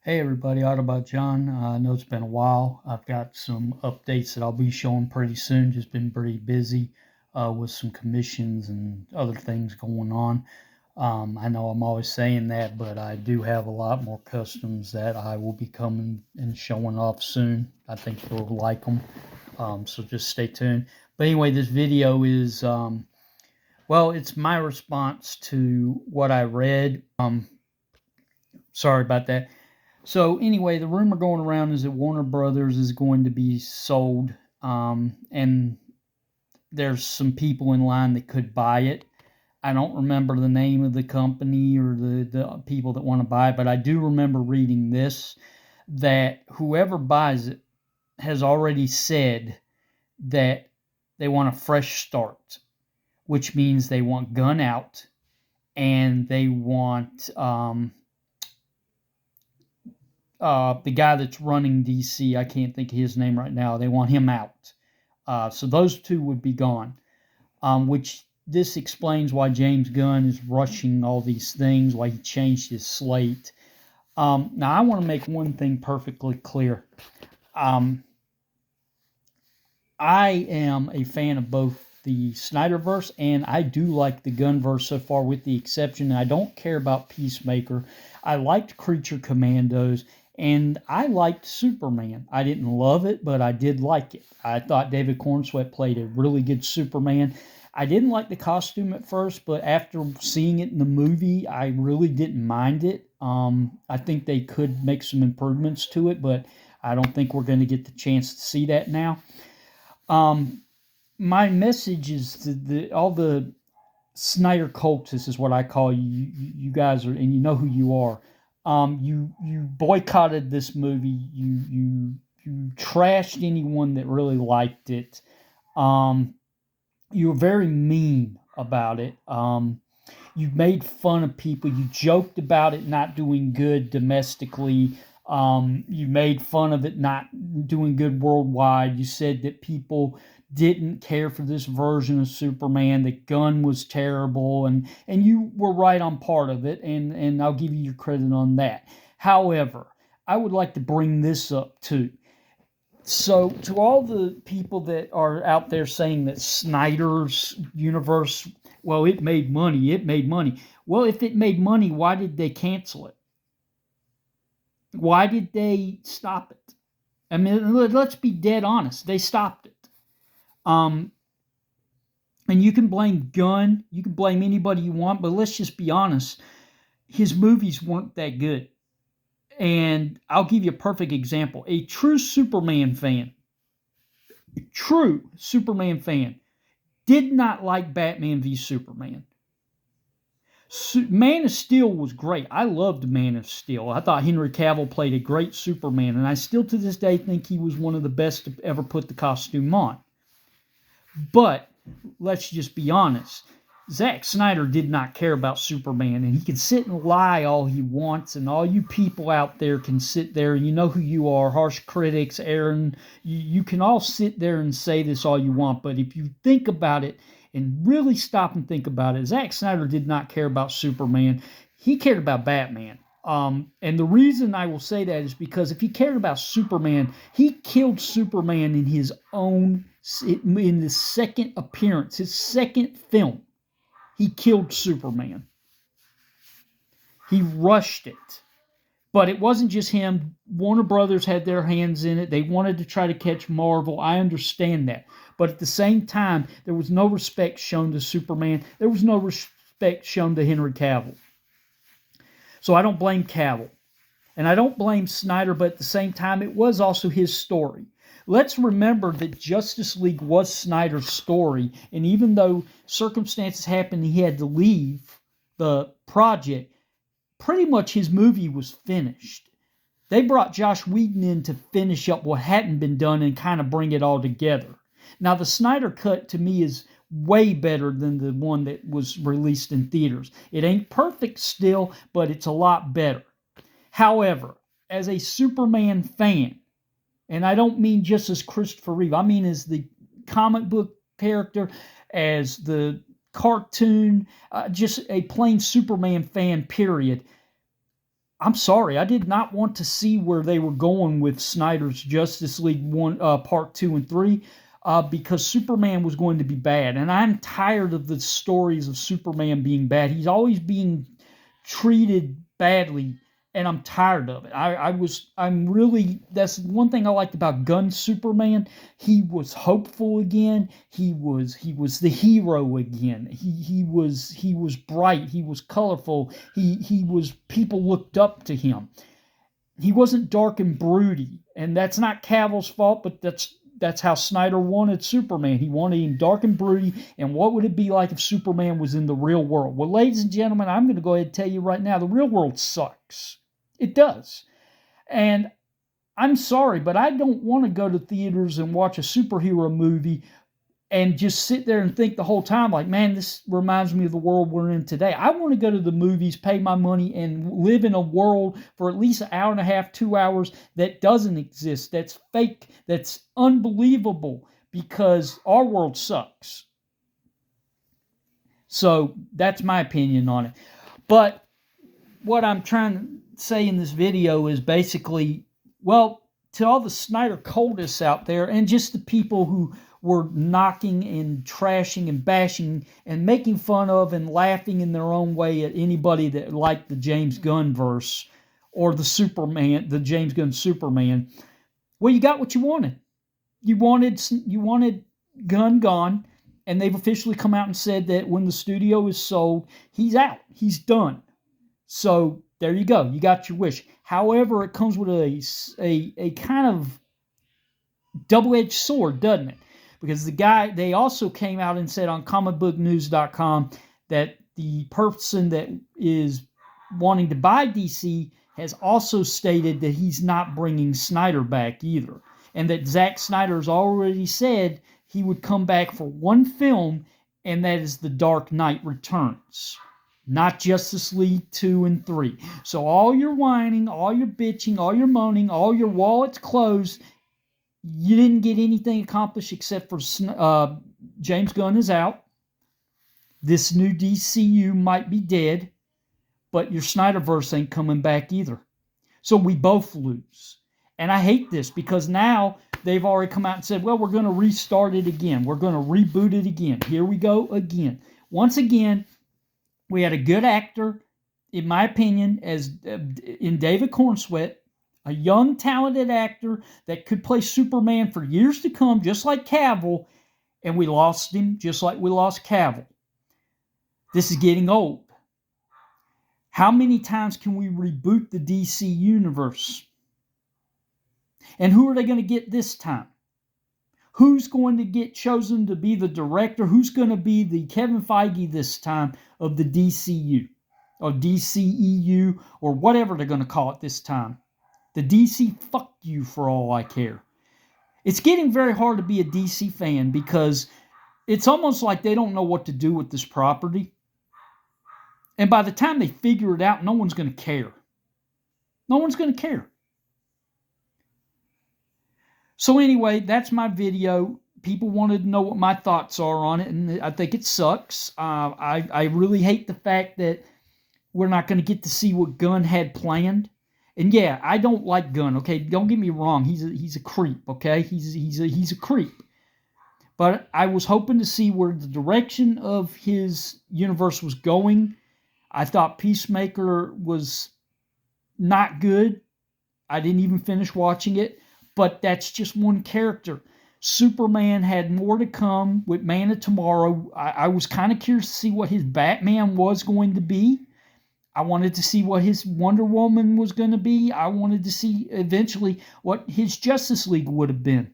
Hey everybody, Autobot John. I know it's been a while. I've got some updates that I'll be showing pretty soon. Just been pretty busy with some commissions and other things going on. I know I'm always saying that, but I do have a lot more customs that I will be coming and showing off soon. I think you'll like them. So just stay tuned. But anyway, this video is, well, it's my response to what I read. Sorry about that. So anyway, the rumor going around is that Warner Brothers is going to be sold, and there's some people in line that could buy it. I don't remember the name of the company or the people that want to buy it, but I do remember reading this, that whoever buys it has already said that they want a fresh start, which means they want Gunn out and they want the guy that's running DC, I can't think of his name right now. They want him out. So those two would be gone, which this explains why James Gunn is rushing all these things, why he changed his slate. Now, I want to make one thing perfectly clear. I am a fan of both the Synderverse, and I do like the Gunverse so far, with the exception I don't care about Peacemaker. I liked Creature Commandos, and I liked Superman. I didn't love it, but I did like it. I thought David Cornsweet played a really good Superman. I didn't like the costume at first, but after seeing it in the movie, I really didn't mind it. I think they could make some improvements to it, but I don't think we're going to get the chance to see that now. My message is to all the Snyder cultists, is what I call you. You guys are, and you know who you are. You boycotted this movie. You trashed anyone that really liked it. You were very mean about it. You made fun of people. You joked about it not doing good domestically. You made fun of it not doing good worldwide. You said that people didn't care for this version of Superman, that Gunn was terrible, and you were right on part of it, and I'll give you your credit on that. However, I would like to bring this up too. So, to all the people that are out there saying that Snyder's universe, well, it made money. Well, if it made money, why did they cancel it? Why did they stop it? I mean, let's be dead honest. They stopped it. And you can blame Gunn, you can blame anybody you want, but let's just be honest. His movies weren't that good. And I'll give you a perfect example. A true Superman fan did not like Batman v Superman. Man of Steel was great. I loved Man of Steel. I thought Henry Cavill played a great Superman, and I still to this day think he was one of the best to ever put the costume on. But let's just be honest. Zack Snyder did not care about Superman, and he can sit and lie all he wants, and all you people out there can sit there, and you know who you are, harsh critics, Aaron, you can all sit there and say this all you want, but if you think about it and really stop and think about it, Zack Snyder did not care about Superman. He cared about Batman. And the reason I will say that is because if he cared about Superman, he killed Superman in his own, in the second appearance, his second film. He killed Superman. He rushed it. But it wasn't just him. Warner Brothers had their hands in it. They wanted to try to catch Marvel. I understand that. But at the same time, there was no respect shown to Superman. There was no respect shown to Henry Cavill. So I don't blame Cavill. And I don't blame Snyder, but at the same time, it was also his story. Let's remember that Justice League was Snyder's story, and even though circumstances happened, he had to leave the project, pretty much his movie was finished. They brought Joss Whedon in to finish up what hadn't been done and kind of bring it all together. Now, the Snyder Cut, to me, is way better than the one that was released in theaters. It ain't perfect still, but it's a lot better. However, as a Superman fan, and I don't mean just as Christopher Reeve, I mean as the comic book character, as the cartoon, just a plain Superman fan, period. I'm sorry, I did not want to see where they were going with Snyder's Justice League one, Part 2 and 3, because Superman was going to be bad, and I'm tired of the stories of Superman being bad. He's always being treated badly, and I'm tired of it. I'm really, that's one thing I liked about Gunn's Superman. He was hopeful again. He was the hero again. He was bright. He was colorful. He was, people looked up to him. He wasn't dark and broody, and that's not Cavill's fault, but that's how Snyder wanted Superman. He wanted him dark and broody. And what would it be like if Superman was in the real world? Well, ladies and gentlemen, I'm going to go ahead and tell you right now, the real world sucks. It does. And I'm sorry, but I don't want to go to theaters and watch a superhero movie and just sit there and think the whole time like, man, this reminds me of the world we're in today. I want to go to the movies, pay my money, and live in a world for at least an hour and a half, 2 hours that doesn't exist, that's fake, that's unbelievable, because our world sucks. So that's my opinion on it. But what I'm trying to say in this video is basically, well, to all the Snyder cultists out there and just the people who were knocking and trashing and bashing and making fun of and laughing in their own way at anybody that liked the James Gunn verse or the Superman, the James Gunn Superman. Well, you got what you wanted. You wanted Gunn gone, and they've officially come out and said that when the studio is sold, he's out. He's done. So there you go. You got your wish. However, it comes with a kind of double-edged sword, doesn't it? Because they also came out and said on comicbooknews.com that the person that is wanting to buy DC has also stated that he's not bringing Snyder back either. And that Zack Snyder's already said he would come back for one film, and that is The Dark Knight Returns. Not Justice League 2 and 3. So all your whining, all your bitching, all your moaning, all your wallets closed, you didn't get anything accomplished except for James Gunn is out. This new DCU might be dead, but your Snyderverse ain't coming back either. So we both lose. And I hate this because now they've already come out and said, well, we're going to restart it again. We're going to reboot it again. Here we go again. Once again, we had a good actor, in my opinion, as in David Cornsweet, a young, talented actor that could play Superman for years to come, just like Cavill, and we lost him just like we lost Cavill. This is getting old. How many times can we reboot the DC universe? And who are they going to get this time? Who's going to get chosen to be the director? Who's going to be the Kevin Feige this time of the DCU or DCEU or whatever they're going to call it this time? The DC, fuck you for all I care. It's getting very hard to be a DC fan because it's almost like they don't know what to do with this property. And by the time they figure it out, no one's going to care. No one's going to care. So anyway, that's my video. People wanted to know what my thoughts are on it, and I think it sucks. I really hate the fact that we're not going to get to see what Gunn had planned. And yeah, I don't like Gunn, okay? Don't get me wrong. He's a creep, okay? He's a creep. But I was hoping to see where the direction of his universe was going. I thought Peacemaker was not good. I didn't even finish watching it. But that's just one character. Superman had more to come with Man of Tomorrow. I was kind of curious to see what his Batman was going to be. I wanted to see what his Wonder Woman was going to be. I wanted to see eventually what his Justice League would have been.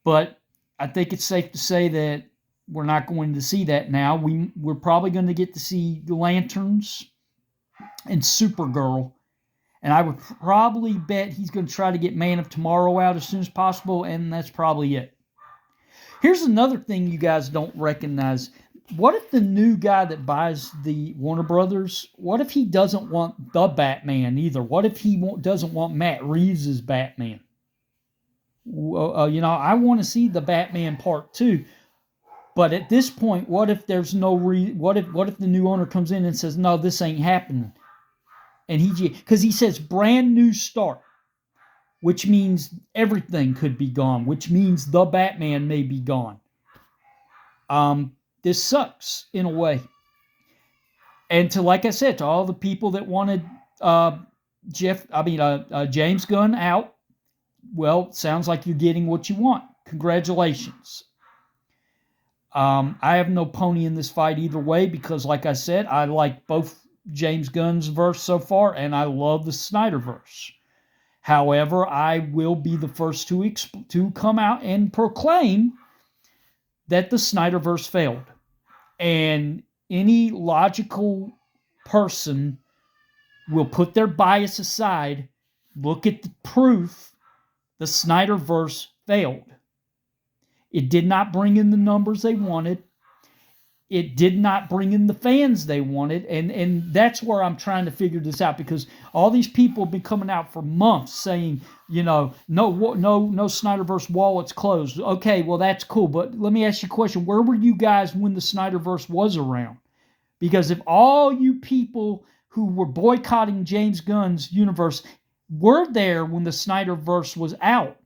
But I think it's safe to say that we're not going to see that now. We're probably going to get to see the Lanterns and Supergirl. And I would probably bet he's going to try to get Man of Tomorrow out as soon as possible, and that's probably it. Here's another thing you guys don't recognize. What if the new guy that buys the Warner Brothers, what if he doesn't want the Batman either? What if he doesn't want Matt Reeves' Batman? I want to see the Batman Part 2. But at this point, what if there's no what if the new owner comes in and says, no, this ain't happening? And because he says brand new start, which means everything could be gone, which means the Batman may be gone. This sucks in a way. And like I said, to all the people that wanted James Gunn out, well, sounds like you're getting what you want. Congratulations. I have no pony in this fight either way because, like I said, I like both James Gunn's verse so far, and I love the Snyderverse. However, I will be the first to come out and proclaim that the Snyderverse failed. And any logical person will put their bias aside, look at the proof. The Snyderverse failed. It did not bring in the numbers they wanted. It did not bring in the fans they wanted. And that's where I'm trying to figure this out, because all these people have been coming out for months saying, no Snyderverse wall, it's closed. Okay, well, that's cool. But let me ask you a question. Where were you guys when the Snyderverse was around? Because if all you people who were boycotting James Gunn's universe were there when the Snyderverse was out,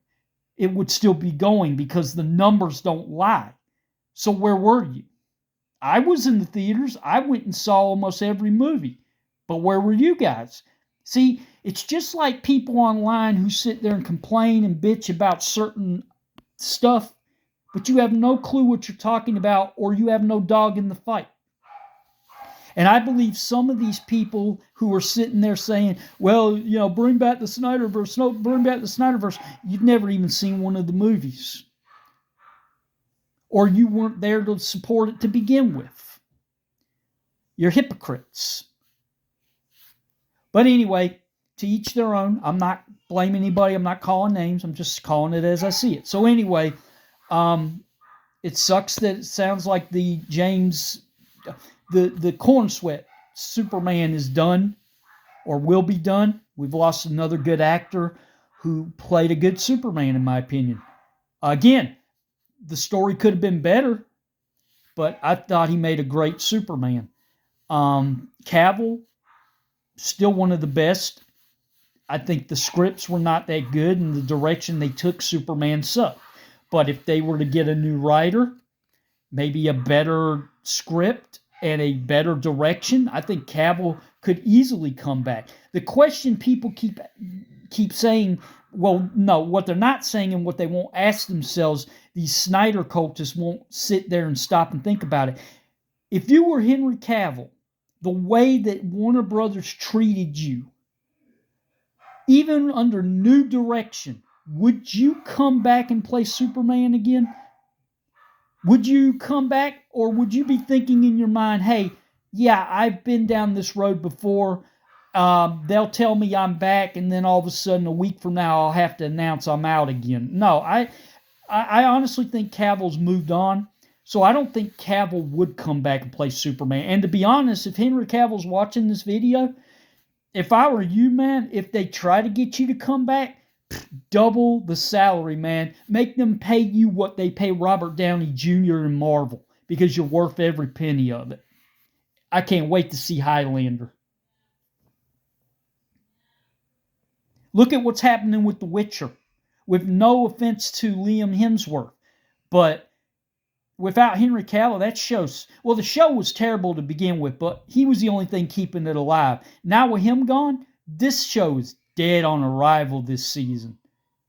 it would still be going because the numbers don't lie. So where were you? I was in the theaters. I went and saw almost every movie. But where were you guys? See, it's just like people online who sit there and complain and bitch about certain stuff, but you have no clue what you're talking about, or you have no dog in the fight. And I believe some of these people who are sitting there saying, well, bring back the Snyderverse, no, bring back the Snyderverse, you've never even seen one of the movies. Or you weren't there to support it to begin with. You're hypocrites. But anyway, to each their own. I'm not blaming anybody. I'm not calling names. I'm just calling it as I see it. So anyway, it sucks that it sounds like the corn sweat Superman is done or will be done. We've lost another good actor who played a good Superman, in my opinion. Again, the story could have been better, but I thought he made a great Superman. Cavill, still one of the best. I think the scripts were not that good, and the direction they took Superman sucked. But if they were to get a new writer, maybe a better script and a better direction, I think Cavill could easily come back. The question people keep saying, well, no, what they're not saying and what they won't ask themselves, these Snyder cultists won't sit there and stop and think about it. If you were Henry Cavill, the way that Warner Brothers treated you, even under new direction, would you come back and play Superman again? Would you come back, or would you be thinking in your mind, hey, yeah, I've been down this road before. They'll tell me I'm back, and then all of a sudden, a week from now, I'll have to announce I'm out again. No, I honestly think Cavill's moved on, so I don't think Cavill would come back and play Superman. And to be honest, if Henry Cavill's watching this video, if I were you, man, if they try to get you to come back, double the salary, man. Make them pay you what they pay Robert Downey Jr. in Marvel, because you're worth every penny of it. I can't wait to see Highlander. Look at what's happening with The Witcher. With no offense to Liam Hemsworth, but without Henry Cavill, the show was terrible to begin with, but he was the only thing keeping it alive. Now with him gone, this show is dead on arrival this season.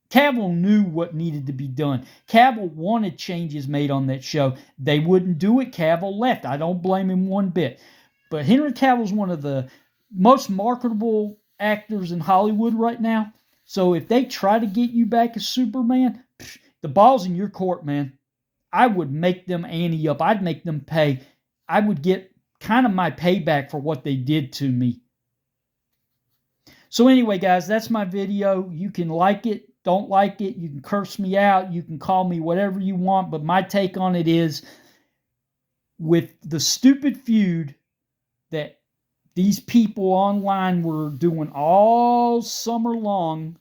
Cavill knew what needed to be done. Cavill wanted changes made on that show. They wouldn't do it. Cavill left. I don't blame him one bit. But Henry Cavill's one of the most marketable actors in Hollywood right now. So if they try to get you back as Superman, the ball's in your court, man. I would make them ante up. I'd make them pay. I would get kind of my payback for what they did to me. So anyway, guys, that's my video. You can like it, don't like it. You can curse me out. You can call me whatever you want. But my take on it is, with the stupid feud that these people online were doing all summer long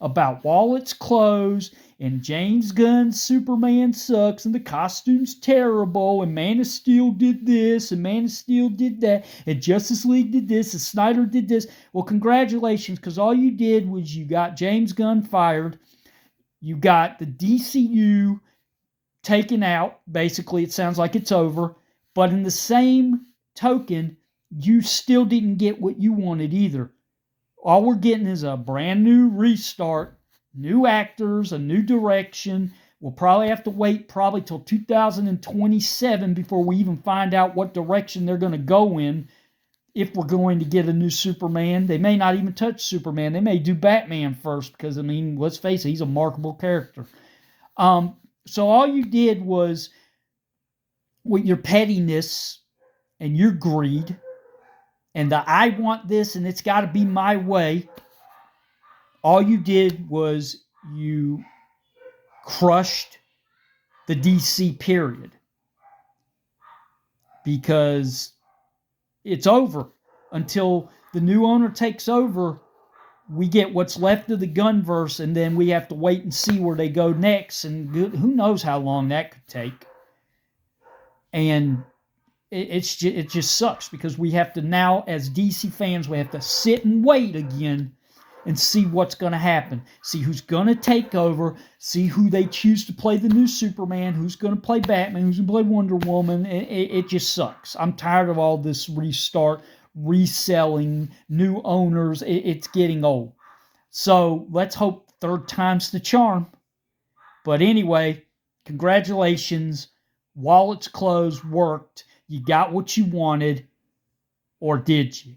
about wallets closed and James Gunn's Superman sucks and the costume's terrible and Man of Steel did this and Man of Steel did that and Justice League did this and Snyder did this. Well, congratulations, because all you did was you got James Gunn fired. You got the DCU taken out. Basically, it sounds like it's over. But in the same token, you still didn't get what you wanted either. All we're getting is a brand new restart, new actors, a new direction. We'll probably have to wait till 2027 before we even find out what direction they're going to go in. If we're going to get a new Superman, they may not even touch Superman. They may do Batman first because, I mean, let's face it, he's a marketable character. So all you did was, with your pettiness and your greed and the I want this and it's got to be my way, all you did was you crushed the DC period, because it's over. Until the new owner takes over, we get what's left of the Gunverse, and then we have to wait and see where they go next, and who knows how long that could take. And it just sucks, because we have to now, as DC fans, we have to sit and wait again and see what's going to happen. See who's going to take over. See who they choose to play the new Superman. Who's going to play Batman. Who's going to play Wonder Woman. It just sucks. I'm tired of all this restart, reselling, new owners. It's getting old. So let's hope third time's the charm. But anyway, congratulations. Wallets closed, worked. You got what you wanted. Or did you?